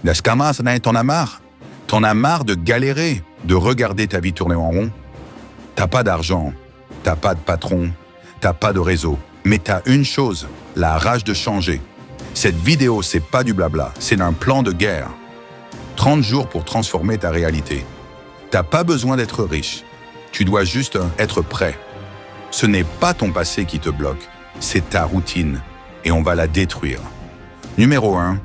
Las camas, t'en as marre? T'en as marre de galérer, de regarder ta vie tourner en rond? T'as pas d'argent, t'as pas de patron, t'as pas de réseau, mais t'as une chose, la rage de changer. Cette vidéo, c'est pas du blabla, c'est un plan de guerre. 30 jours pour transformer ta réalité. T'as pas besoin d'être riche, tu dois juste être prêt. Ce n'est pas ton passé qui te bloque, c'est ta routine, et on va la détruire. Numéro 1,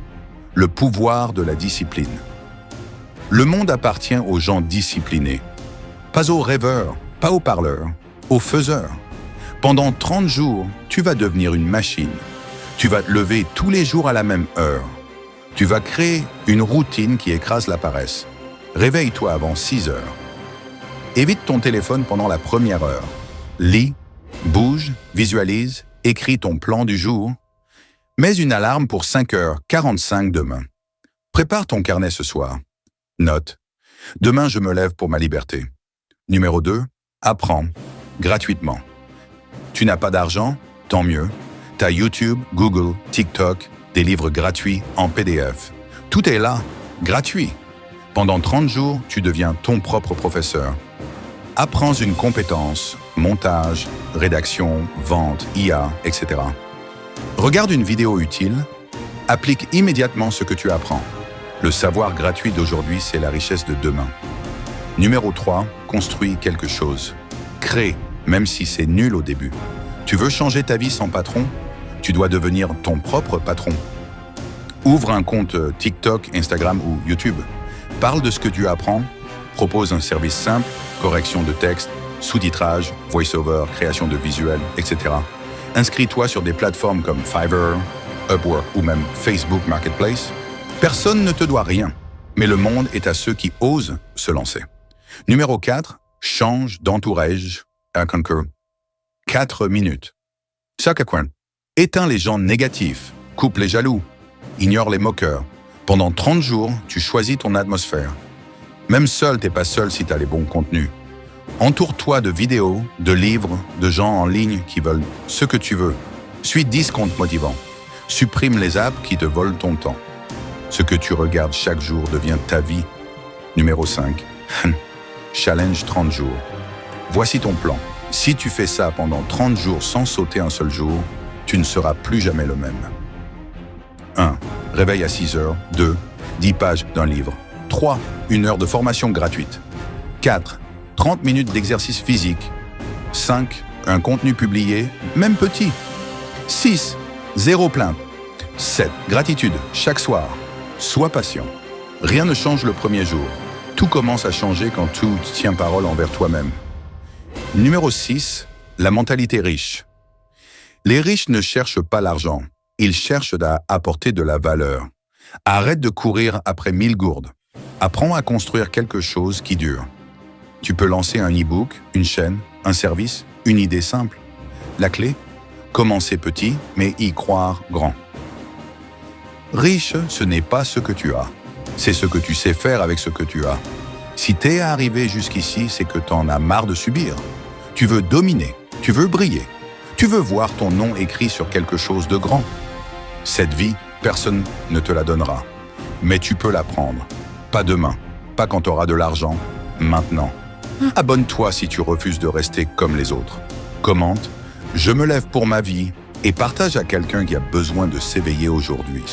le pouvoir de la discipline. Le monde appartient aux gens disciplinés, pas aux rêveurs, pas aux parleurs, aux faiseurs. Pendant 30 jours, tu vas devenir une machine. Tu vas te lever tous les jours à la même heure. Tu vas créer une routine qui écrase la paresse. Réveille-toi avant 6 heures. Évite ton téléphone pendant la première heure. Lis, bouge, visualise, écris ton plan du jour. Mets une alarme pour 5h45 demain. Prépare ton carnet ce soir. Note. Demain, je me lève pour ma liberté. Numéro 2. Apprends. Gratuitement. Tu n'as pas d'argent? Tant mieux. T'as YouTube, Google, TikTok, des livres gratuits en PDF. Tout est là, gratuit. Pendant 30 jours, tu deviens ton propre professeur. Apprends une compétence, montage, rédaction, vente, IA, etc. Regarde une vidéo utile, applique immédiatement ce que tu apprends. Le savoir gratuit d'aujourd'hui, c'est la richesse de demain. Numéro 3, construis quelque chose. Crée, même si c'est nul au début. Tu veux changer ta vie sans patron? Tu dois devenir ton propre patron. Ouvre un compte TikTok, Instagram ou YouTube. Parle de ce que tu apprends. Propose un service simple, correction de texte, sous-titrage, voice-over, création de visuels, etc. Inscris-toi sur des plateformes comme Fiverr, Upwork ou même Facebook Marketplace. Personne ne te doit rien, mais le monde est à ceux qui osent se lancer. Numéro 4, change d'entourage à Conquer. 4 minutes. Sakaquan. Éteins les gens négatifs, coupe les jaloux, ignore les moqueurs. Pendant 30 jours, tu choisis ton atmosphère. Même seul, t'es pas seul si t'as les bons contenus. Entoure-toi de vidéos, de livres, de gens en ligne qui veulent ce que tu veux. Suis 10 comptes motivants. Supprime les apps qui te volent ton temps. Ce que tu regardes chaque jour devient ta vie. Numéro 5. Challenge 30 jours. Voici ton plan. Si tu fais ça pendant 30 jours sans sauter un seul jour, tu ne seras plus jamais le même. 1. Réveil à 6 heures. 2. 10 pages d'un livre. 3. 1 heure de formation gratuite. 4. 30 minutes d'exercice physique. 5. Un contenu publié, même petit. 6. 0 plainte. 7. Gratitude, chaque soir. Sois patient. Rien ne change le premier jour. Tout commence à changer quand tu tiens parole envers toi-même. Numéro 6. La mentalité riche. Les riches ne cherchent pas l'argent. Ils cherchent à apporter de la valeur. Arrête de courir après 1000 gourdes. Apprends à construire quelque chose qui dure. Tu peux lancer un e-book, une chaîne, un service, une idée simple. La clé? Commencer petit, mais y croire grand. Riche, ce n'est pas ce que tu as. C'est ce que tu sais faire avec ce que tu as. Si t'es arrivé jusqu'ici, c'est que t'en as marre de subir. Tu veux dominer, tu veux briller. Tu veux voir ton nom écrit sur quelque chose de grand. Cette vie, personne ne te la donnera. Mais tu peux la prendre. Pas demain, pas quand tu auras de l'argent, maintenant. Abonne-toi si tu refuses de rester comme les autres. Commente, je me lève pour ma vie et partage à quelqu'un qui a besoin de s'éveiller aujourd'hui.